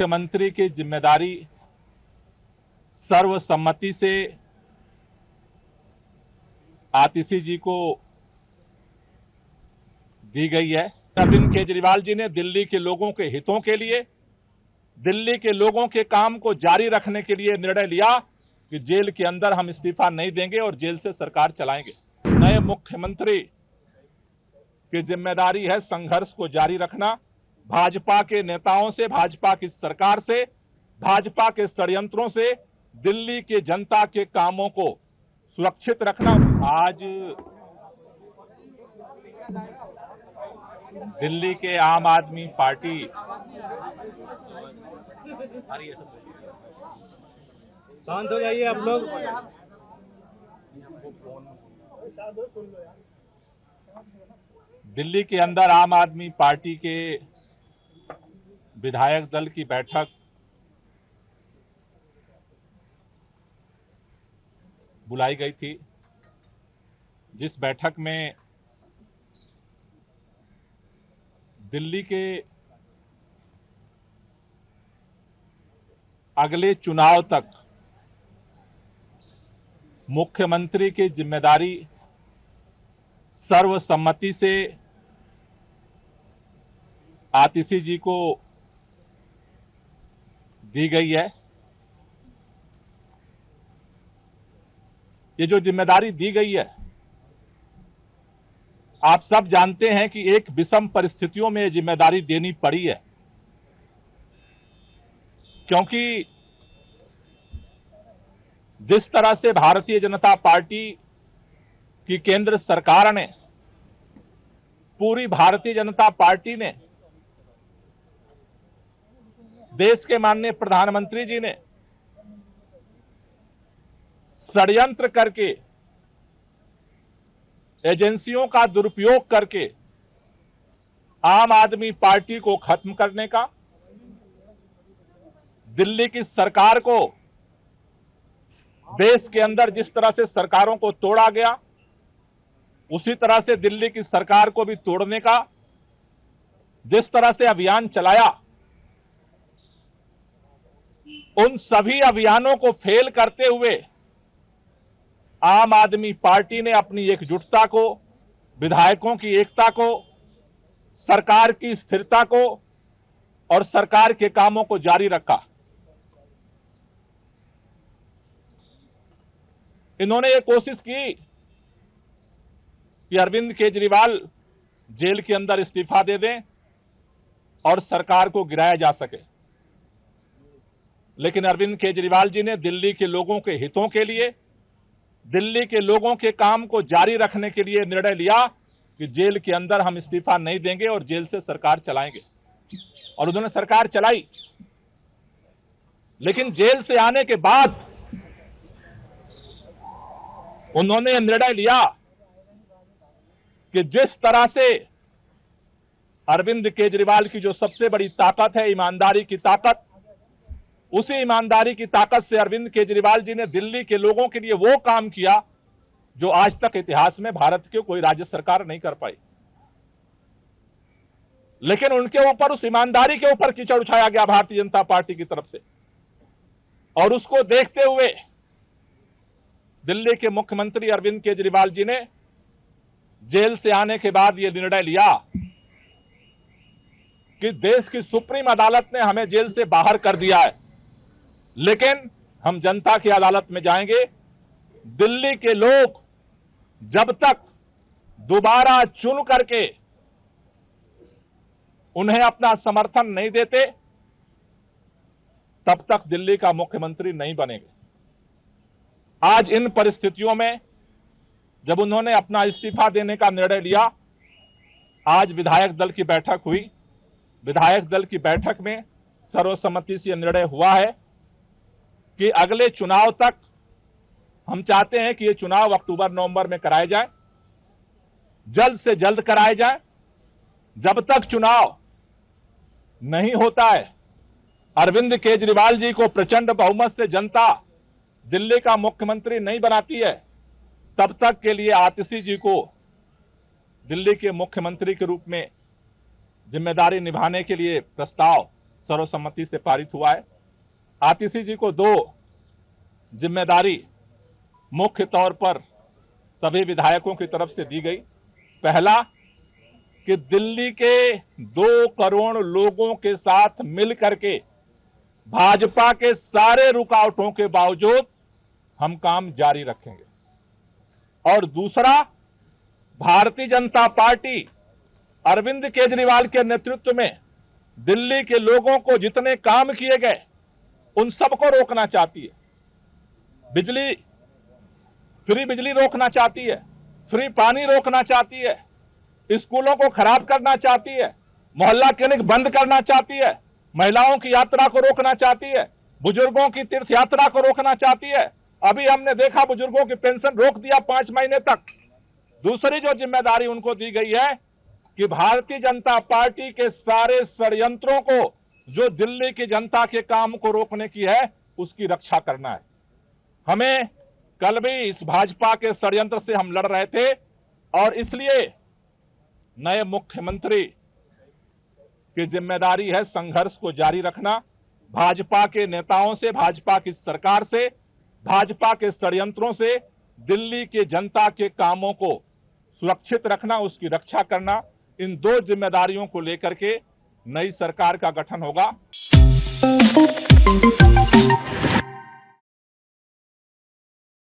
मुख्यमंत्री की जिम्मेदारी सर्वसम्मति से आतिशी जी को दी गई है। अरविंद केजरीवाल जी ने दिल्ली के लोगों के हितों के लिए, दिल्ली के लोगों के काम को जारी रखने के लिए निर्णय लिया कि जेल के अंदर हम इस्तीफा नहीं देंगे और जेल से सरकार चलाएंगे। नए मुख्यमंत्री की जिम्मेदारी है संघर्ष को जारी रखना, भाजपा के नेताओं से, भाजपा की सरकार से, भाजपा के षड्यंत्रों से दिल्ली के जनता के कामों को सुरक्षित रखना। आज दिल्ली के आम आदमी पार्टी शांत हो जाइए आप लोग। दिल्ली के अंदर आम आदमी पार्टी के विधायक दल की बैठक बुलाई गई थी, जिस बैठक में दिल्ली के अगले चुनाव तक मुख्यमंत्री की जिम्मेदारी सर्वसम्मति से आतिशी जी को दी गई है। ये जो जिम्मेदारी दी गई है, आप सब जानते हैं कि एक विषम परिस्थितियों में ये जिम्मेदारी देनी पड़ी है, क्योंकि जिस तरह से भारतीय जनता पार्टी की केंद्र सरकार ने, पूरी भारतीय जनता पार्टी ने, देश के माननीय प्रधानमंत्री जी ने षड्यंत्र करके, एजेंसियों का दुरुपयोग करके आम आदमी पार्टी को खत्म करने का, दिल्ली की सरकार को, देश के अंदर जिस तरह से सरकारों को तोड़ा गया उसी तरह से दिल्ली की सरकार को भी तोड़ने का जिस तरह से अभियान चलाया, उन सभी अभियानों को फेल करते हुए आम आदमी पार्टी ने अपनी एकजुटता को, विधायकों की एकता को, सरकार की स्थिरता को और सरकार के कामों को जारी रखा। इन्होंने ये कोशिश की कि अरविंद केजरीवाल जेल के अंदर इस्तीफा दे दें और सरकार को गिराया जा सके, लेकिन अरविंद केजरीवाल जी ने दिल्ली के लोगों के हितों के लिए, दिल्ली के लोगों के काम को जारी रखने के लिए निर्णय लिया कि जेल के अंदर हम इस्तीफा नहीं देंगे और जेल से सरकार चलाएंगे। और उन्होंने सरकार चलाई, लेकिन जेल से आने के बाद उन्होंने निर्णय लिया कि जिस तरह से अरविंद केजरीवाल की जो सबसे बड़ी ताकत है, ईमानदारी की ताकत, उसी ईमानदारी की ताकत से अरविंद केजरीवाल जी ने दिल्ली के लोगों के लिए वो काम किया जो आज तक इतिहास में भारत की कोई राज्य सरकार नहीं कर पाई। लेकिन उनके ऊपर, उस ईमानदारी के ऊपर कीचड़ उछाया गया भारतीय जनता पार्टी की तरफ से, और उसको देखते हुए दिल्ली के मुख्यमंत्री अरविंद केजरीवाल जी ने जेल से आने के बाद यह निर्णय लिया कि देश की सुप्रीम अदालत ने हमें जेल से बाहर कर दिया है, लेकिन हम जनता की अदालत में जाएंगे। दिल्ली के लोग जब तक दोबारा चुन करके उन्हें अपना समर्थन नहीं देते, तब तक दिल्ली का मुख्यमंत्री नहीं बनेंगे। आज इन परिस्थितियों में जब उन्होंने अपना इस्तीफा देने का निर्णय लिया, आज विधायक दल की बैठक हुई। विधायक दल की बैठक में सर्वसम्मति से निर्णय हुआ है कि अगले चुनाव तक हम चाहते हैं कि ये चुनाव अक्टूबर-नवंबर में कराए जाए, जल्द से जल्द कराए जाए। जब तक चुनाव नहीं होता है, अरविंद केजरीवाल जी को प्रचंड बहुमत से जनता दिल्ली का मुख्यमंत्री नहीं बनाती है, तब तक के लिए आतिशी जी को दिल्ली के मुख्यमंत्री के रूप में जिम्मेदारी निभाने के लिए प्रस्ताव सर्वसम्मति से पारित हुआ है। आतिशी जी को 2 जिम्मेदारी मुख्य तौर पर सभी विधायकों की तरफ से दी गई। पहला कि दिल्ली के 2 करोड़ लोगों के साथ मिलकर के भाजपा के सारे रुकावटों के बावजूद हम काम जारी रखेंगे। और दूसरा, भारतीय जनता पार्टी अरविंद केजरीवाल के नेतृत्व में दिल्ली के लोगों को जितने काम किए गए उन सबको रोकना चाहती है। फ्री बिजली रोकना चाहती है, फ्री पानी रोकना चाहती है, स्कूलों को खराब करना चाहती है, मोहल्ला क्लिनिक बंद करना चाहती है, महिलाओं की यात्रा को रोकना चाहती है, बुजुर्गों की तीर्थ यात्रा को रोकना चाहती है। अभी हमने देखा बुजुर्गों की पेंशन रोक दिया 5 महीने तक। दूसरी जो जिम्मेदारी उनको दी गई है कि भारतीय जनता पार्टी के सारे षड्यंत्रों को, जो दिल्ली की जनता के काम को रोकने की है, उसकी रक्षा करना है। हमें कल भी इस भाजपा के षड्यंत्र से हम लड़ रहे थे और इसलिए नए मुख्यमंत्री की जिम्मेदारी है संघर्ष को जारी रखना, भाजपा के नेताओं से, भाजपा की सरकार से, भाजपा के षड्यंत्रों से दिल्ली की जनता के कामों को सुरक्षित रखना, उसकी रक्षा करना। इन 2 जिम्मेदारियों को लेकर के नई सरकार का गठन होगा।